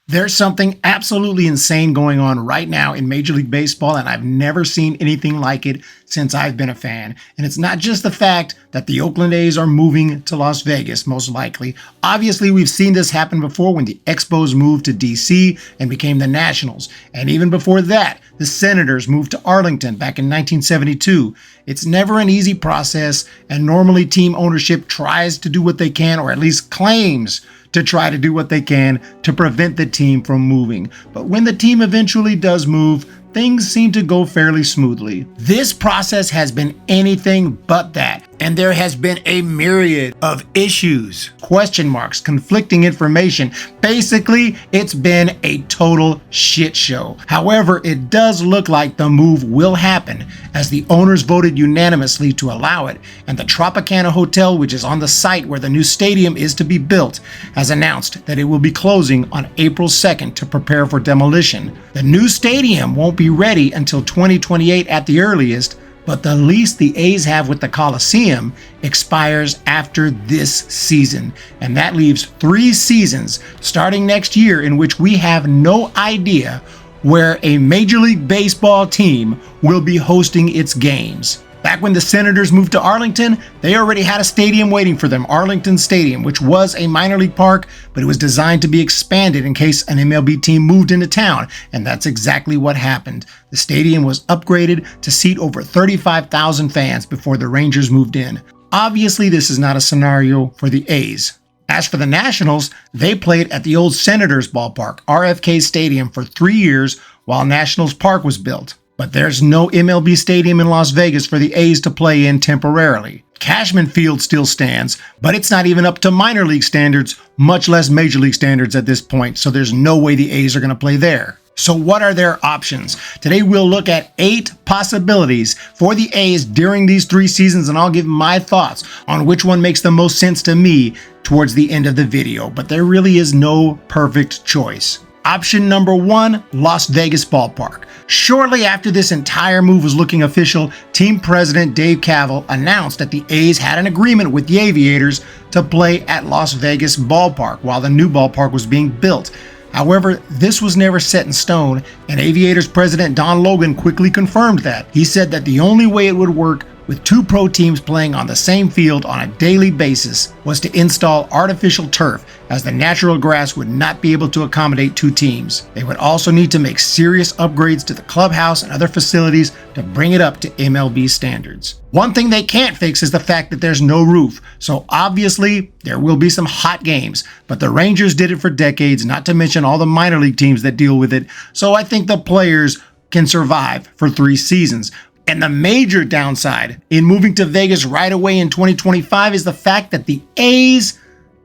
There's something absolutely insane going on right now in Major League Baseball, and I've never seen anything like it since I've been a fan. And it's not just the fact that the Oakland A's are moving to Las Vegas, most likely. Obviously, we've seen this happen before when the Expos moved to DC and became the Nationals. And even before that, the Senators moved to Arlington back in 1972. It's never an easy process, and normally team ownership tries to do what they can, or at least claims to try to do what they can to prevent the team from moving. But when the team eventually does move, things seem to go fairly smoothly. This process has been anything but that, and there has been a myriad of issues, question marks, conflicting information. Basically, it's been a total shit show. However, it does look like the move will happen, as the owners voted unanimously to allow it, and the Tropicana Hotel, which is on the site where the new stadium is to be built, has announced that it will be closing on April 2nd to prepare for demolition. The new stadium won't be ready until 2028 at the earliest, but the lease the A's have with the Coliseum expires after this season. And that leaves 3 seasons starting next year in which we have no idea where a Major League Baseball team will be hosting its games. Back when the Senators moved to Arlington, they already had a stadium waiting for them, Arlington Stadium, which was a minor league park, but it was designed to be expanded in case an MLB team moved into town, and that's exactly what happened. The stadium was upgraded to seat over 35,000 fans before the Rangers moved in. Obviously, this is not a scenario for the A's. As for the Nationals, they played at the old Senators Ballpark, RFK Stadium, for 3 years while Nationals Park was built. But there's no MLB stadium in Las Vegas for the A's to play in temporarily. Cashman Field still stands, but it's not even up to minor league standards, much less major league standards at this point, so there's no way the A's are going to play there. So what are their options? Today we'll look at 8 possibilities for the A's during these 3 seasons, and I'll give my thoughts on which one makes the most sense to me towards the end of the video, but there really is no perfect choice. Option number 1, Las Vegas Ballpark. Shortly after this entire move was looking official, team president Dave Kaval announced that the A's had an agreement with the Aviators to play at Las Vegas Ballpark while the new ballpark was being built. However, this was never set in stone, and Aviators president Don Logan quickly confirmed that. He said that the only way it would work with 2 pro teams playing on the same field on a daily basis was to install artificial turf, as the natural grass would not be able to accommodate 2 teams. They would also need to make serious upgrades to the clubhouse and other facilities to bring it up to MLB standards. One thing they can't fix is the fact that there's no roof, so obviously there will be some hot games, but the Rangers did it for decades, not to mention all the minor league teams that deal with it, so I think the players can survive for 3 seasons. And the major downside in moving to Vegas right away in 2025 is the fact that the A's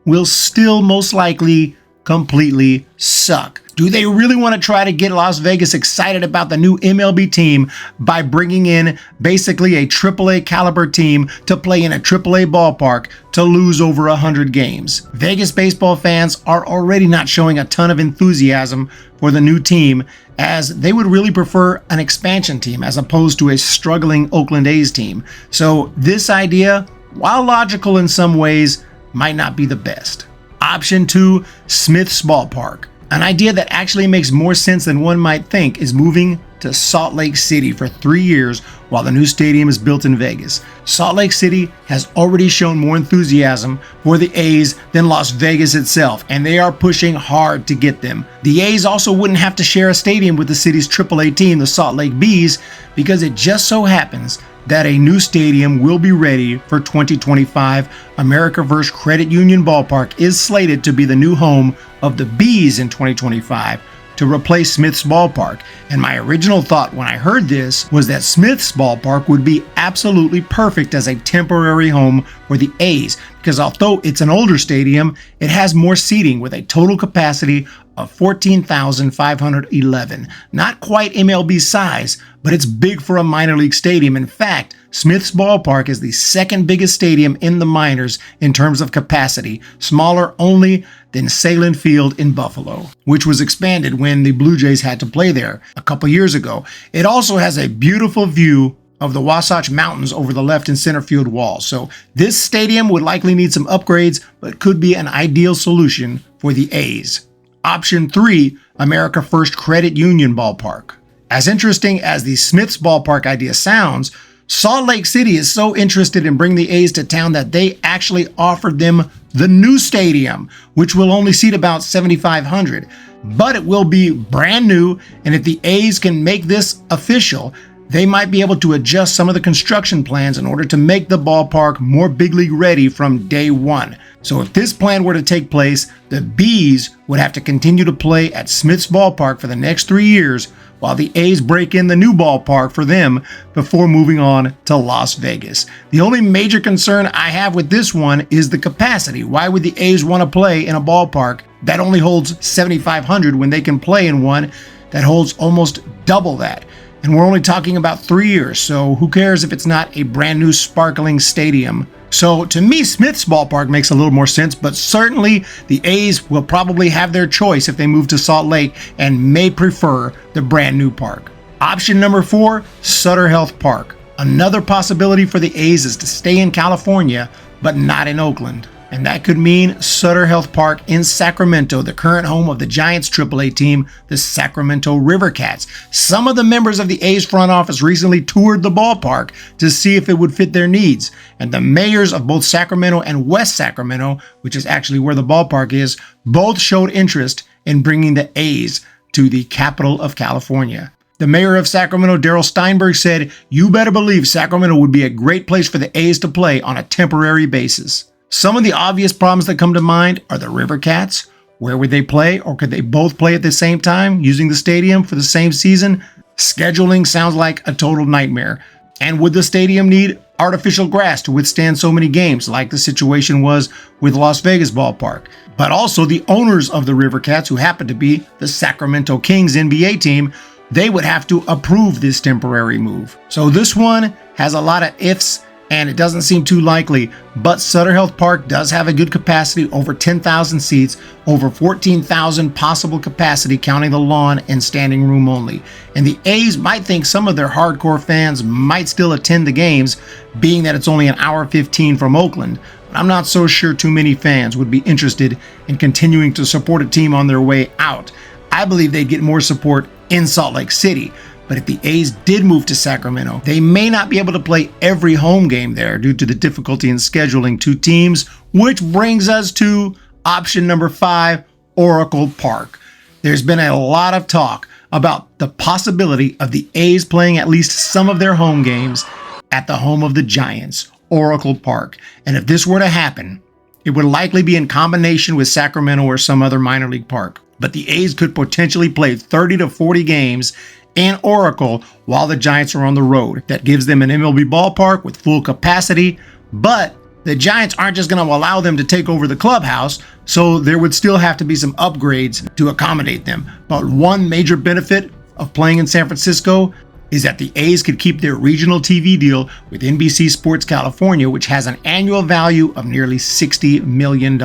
will still most likely completely suck. Do they really want to try to get Las Vegas excited about the new MLB team by bringing in basically a AAA caliber team to play in a AAA ballpark to lose over 100 games? Vegas baseball fans are already not showing a ton of enthusiasm for the new team, as they would really prefer an expansion team as opposed to a struggling Oakland A's team. So this idea, while logical in some ways, might not be the best. Option 2, Smith's Ballpark. An idea that actually makes more sense than one might think is moving to Salt Lake City for 3 years while the new stadium is built in Vegas. Salt Lake City has already shown more enthusiasm for the A's than Las Vegas itself, and they are pushing hard to get them. The A's also wouldn't have to share a stadium with the city's AAA team, the Salt Lake Bees, because it just so happens that a new stadium will be ready for 2025. America First Credit Union Ballpark is slated to be the new home of the Bees in 2025 to replace Smith's Ballpark. And my original thought when I heard this was that Smith's Ballpark would be absolutely perfect as a temporary home for the A's, because although it's an older stadium, it has more seating with a total capacity of 14,511. Not quite MLB size, but it's big for a minor league stadium. In fact, Smith's Ballpark is the second biggest stadium in the minors in terms of capacity, smaller only than Salem Field in Buffalo, which was expanded when the Blue Jays had to play there a couple years ago. It also has a beautiful view of the Wasatch Mountains over the left and center field wall. So this stadium would likely need some upgrades, but could be an ideal solution for the A's. Option 3, America First Credit Union Ballpark. As interesting as the Smith's Ballpark idea sounds, Salt Lake City is so interested in bringing the A's to town that they actually offered them the new stadium, which will only seat about 7,500. But it will be brand new, and if the A's can make this official, they might be able to adjust some of the construction plans in order to make the ballpark more big league ready from day one. So if this plan were to take place, the Bees would have to continue to play at Smith's Ballpark for the next 3 years, while the A's break in the new ballpark for them before moving on to Las Vegas. The only major concern I have with this one is the capacity. Why would the A's want to play in a ballpark that only holds 7,500 when they can play in one that holds almost double that? And we're only talking about 3 years, so who cares if it's not a brand new sparkling stadium? So to me, Smith's Ballpark makes a little more sense, but certainly the A's will probably have their choice if they move to Salt Lake and may prefer the brand new park. Option number 4, Sutter Health Park. Another possibility for the A's is to stay in California, but not in Oakland. And that could mean Sutter Health Park in Sacramento, the current home of the Giants AAA team, the Sacramento River Cats. Some of the members of the A's front office recently toured the ballpark to see if it would fit their needs. And the mayors of both Sacramento and West Sacramento, which is actually where the ballpark is, both showed interest in bringing the A's to the capital of California. The mayor of Sacramento, Darrell Steinberg, said, "You better believe Sacramento would be a great place for the A's to play on a temporary basis." Some of the obvious problems that come to mind are the River Cats. Where would they play, or could they both play at the same time using the stadium for the same season? Scheduling sounds like a total nightmare. And would the stadium need artificial grass to withstand so many games, like the situation was with Las Vegas Ballpark? But also the owners of the River Cats, who happen to be the Sacramento Kings NBA team, they would have to approve this temporary move. So this one has a lot of ifs, and it doesn't seem too likely, but Sutter Health Park does have a good capacity, over 10,000 seats, over 14,000 possible capacity counting the lawn and standing room only. And the A's might think some of their hardcore fans might still attend the games, being that it's only an hour 15 from Oakland. But I'm not so sure too many fans would be interested in continuing to support a team on their way out. I believe they'd get more support in Salt Lake City. But if the A's did move to Sacramento, they may not be able to play every home game there due to the difficulty in scheduling two teams, which brings us to option number 5, Oracle Park. There's been a lot of talk about the possibility of the A's playing at least some of their home games at the home of the Giants, Oracle Park. And if this were to happen, it would likely be in combination with Sacramento or some other minor league park. But the A's could potentially play 30 to 40 games in Oracle while the Giants are on the road. That gives them an MLB ballpark with full capacity, but the Giants aren't just going to allow them to take over the clubhouse, so there would still have to be some upgrades to accommodate them. But one major benefit of playing in San Francisco is that the A's could keep their regional TV deal with NBC Sports California, which has an annual value of nearly $60 million.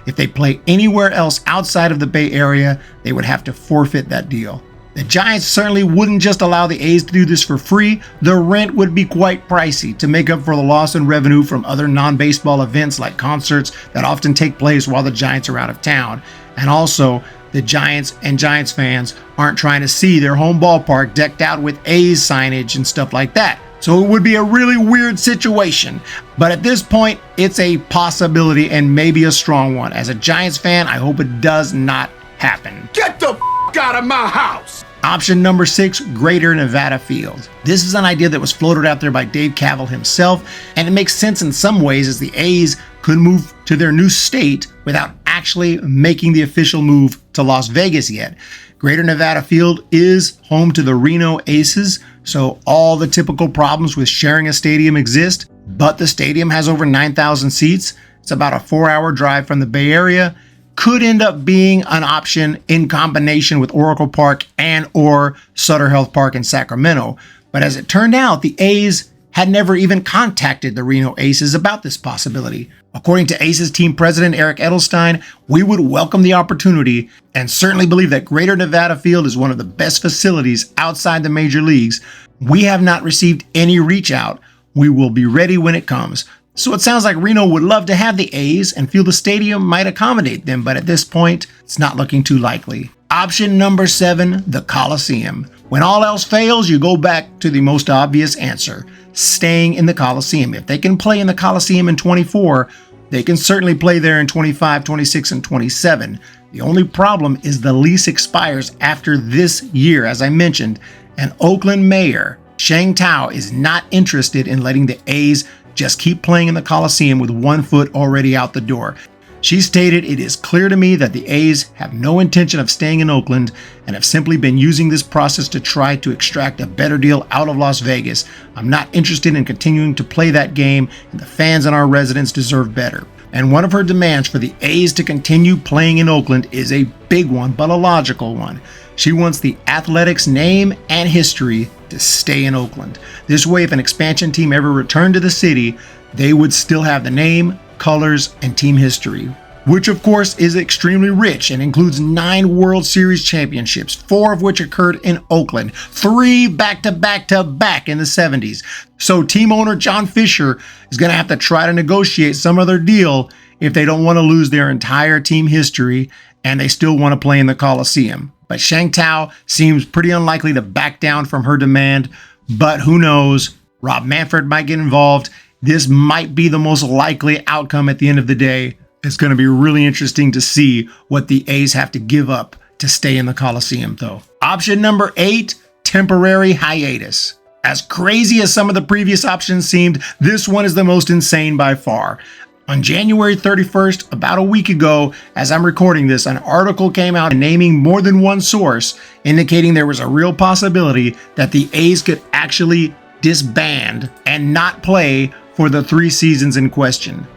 If they play anywhere else outside of the Bay Area, they would have to forfeit that deal. The Giants certainly wouldn't just allow the A's to do this for free. The rent would be quite pricey to make up for the loss in revenue from other non-baseball events like concerts that often take place while the Giants are out of town. And also, the Giants and Giants fans aren't trying to see their home ballpark decked out with A's signage and stuff like that. So it would be a really weird situation. But at this point, it's a possibility and maybe a strong one. As a Giants fan, I hope it does not happen. Get the out of my house! Option number 6, Greater Nevada Field. This is an idea that was floated out there by Dave Kaval himself, and it makes sense in some ways as the A's could move to their new state without actually making the official move to Las Vegas yet. Greater Nevada Field is home to the Reno Aces, so all the typical problems with sharing a stadium exist, but the stadium has over 9,000 seats. It's about a 4-hour drive from the Bay Area. Could end up being an option in combination with Oracle Park and or Sutter Health Park in Sacramento. But as it turned out, the A's had never even contacted the Reno Aces about this possibility. According to Aces team president Eric Edelstein, we would welcome the opportunity and certainly believe that Greater Nevada Field is one of the best facilities outside the major leagues. We have not received any reach out. We will be ready when it comes. So it sounds like Reno would love to have the A's and feel the stadium might accommodate them, but at this point, it's not looking too likely. Option number 7, the Coliseum. When all else fails, you go back to the most obvious answer, staying in the Coliseum. If they can play in the Coliseum in 24, they can certainly play there in 25, 26, and 27. The only problem is the lease expires after this year, as I mentioned, and Oakland Mayor Sheng Tao is not interested in letting the A's just keep playing in the Coliseum with one foot already out the door. She stated, "It is clear to me that the A's have no intention of staying in Oakland and have simply been using this process to try to extract a better deal out of Las Vegas. I'm not interested in continuing to play that game, and the fans and our residents deserve better." And one of her demands for the A's to continue playing in Oakland is a big one, but a logical one. She wants the Athletics' name and history to stay in Oakland. This way, if an expansion team ever returned to the city, they would still have the name, colors, and team history, which of course is extremely rich and includes 9 World Series championships, 4 of which occurred in Oakland, 3 back-to-back-to-back in the 70s. So team owner John Fisher is going to have to try to negotiate some other deal if they don't want to lose their entire team history and they still want to play in the Coliseum. But Sheng Tao seems pretty unlikely to back down from her demand, but who knows? Rob Manfred might get involved. This might be the most likely outcome at the end of the day. It's going to be really interesting to see what the A's have to give up to stay in the Coliseum, though. Option number 8, temporary hiatus. As crazy as some of the previous options seemed, this one is the most insane by far. On January 31st, about a week ago, as I'm recording this, an article came out naming more than one source, indicating there was a real possibility that the A's could actually disband and not play for the 3 seasons in question.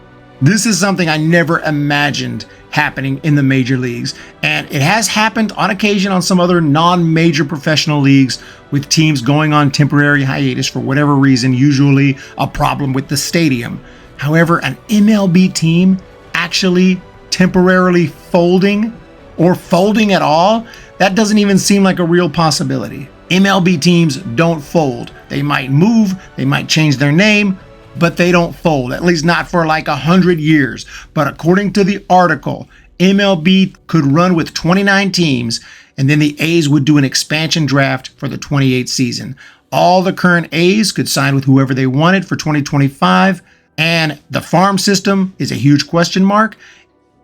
This is something I never imagined happening in the major leagues, and it has happened on occasion on some other non-major professional leagues with teams going on temporary hiatus for whatever reason, usually a problem with the stadium. However, an MLB team actually temporarily folding or folding at all, that doesn't even seem like a real possibility. MLB teams don't fold. They might move, they might change their name, but they don't fold, at least not for like 100 years. But according to the article, MLB could run with 29 teams, and then the A's would do an expansion draft for the 28th season. All the current A's could sign with whoever they wanted for 2025, and the farm system is a huge question mark.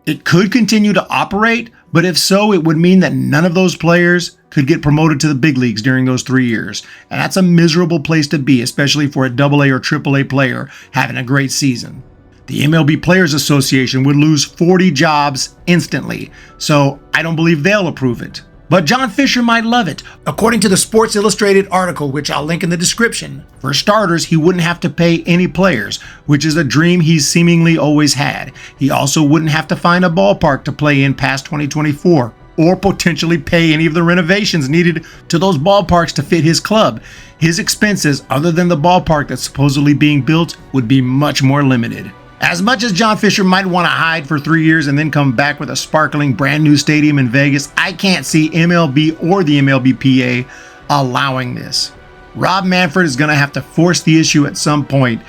It could continue to operate, but if so, it would mean that none of those players could get promoted to the big leagues during those 3 years. And that's a miserable place to be, especially for a AA or AAA player having a great season. The MLB Players Association would lose 40 jobs instantly, so I don't believe they'll approve it. But John Fisher might love it. According to the Sports Illustrated article, which I'll link in the description, for starters, he wouldn't have to pay any players, which is a dream he's seemingly always had. He also wouldn't have to find a ballpark to play in past 2024, or potentially pay any of the renovations needed to those ballparks to fit his club. His expenses, other than the ballpark that's supposedly being built, would be much more limited. As much as John Fisher might want to hide for 3 years and then come back with a sparkling brand new stadium in Vegas, I can't see MLB or the MLBPA allowing this. Rob Manfred is going to have to force the issue at some point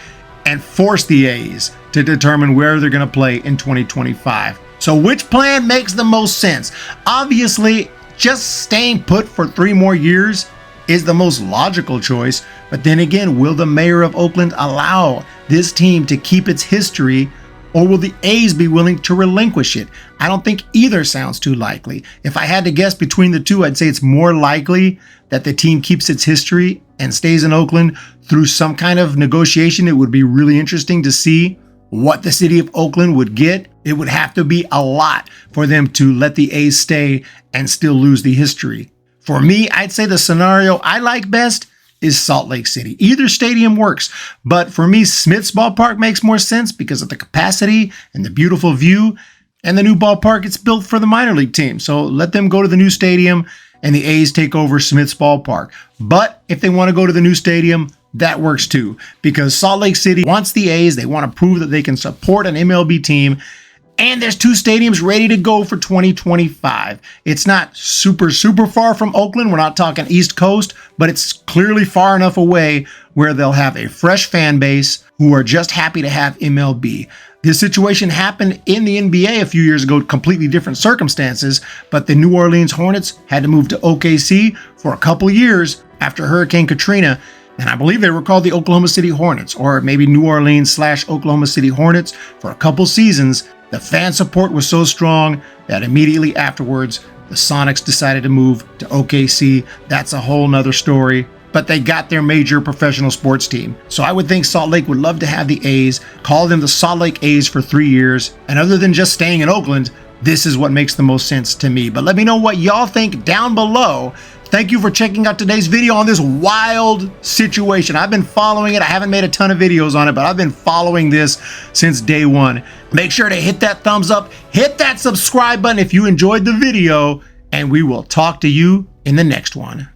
and force the A's to determine where they're going to play in 2025. So which plan makes the most sense? Obviously, just staying put for 3 more years is the most logical choice, but then again, will the mayor of Oakland allow this team to keep its history, or will the A's be willing to relinquish it? I don't think either sounds too likely. If I had to guess between the two, I'd say it's more likely that the team keeps its history and stays in Oakland through some kind of negotiation. It would be really interesting to see what the city of Oakland would get. It would have to be a lot for them to let the A's stay and still lose the history. For me, I'd say the scenario I like best is Salt Lake City. Either stadium works, but for me, Smith's Ballpark makes more sense because of the capacity and the beautiful view, and the new ballpark, it's built for the minor league team. So let them go to the new stadium and the A's take over Smith's Ballpark. But if they want to go to the new stadium, that works too, because Salt Lake City wants the A's. They want to prove that they can support an MLB team. And there's 2 stadiums ready to go for 2025. It's not super far from Oakland. We're not talking East Coast, but it's clearly far enough away where they'll have a fresh fan base who are just happy to have MLB. This situation happened in the NBA a few years ago, completely different circumstances, but the New Orleans Hornets had to move to OKC for a couple of years after Hurricane Katrina, and I believe they were called the Oklahoma City Hornets, or maybe New Orleans / Oklahoma City Hornets for a couple seasons. The fan support was so strong that immediately afterwards, the Sonics decided to move to OKC. That's a whole nother story. But they got their major professional sports team. So I would think Salt Lake would love to have the A's, call them the Salt Lake A's for 3 years. And other than just staying in Oakland, this is what makes the most sense to me. But let me know what y'all think down below. Thank you for checking out today's video on this wild situation. I've been following it. I haven't made a ton of videos on it, but I've been following this since day one. Make sure to hit that thumbs up, hit that subscribe button if you enjoyed the video, and we will talk to you in the next one.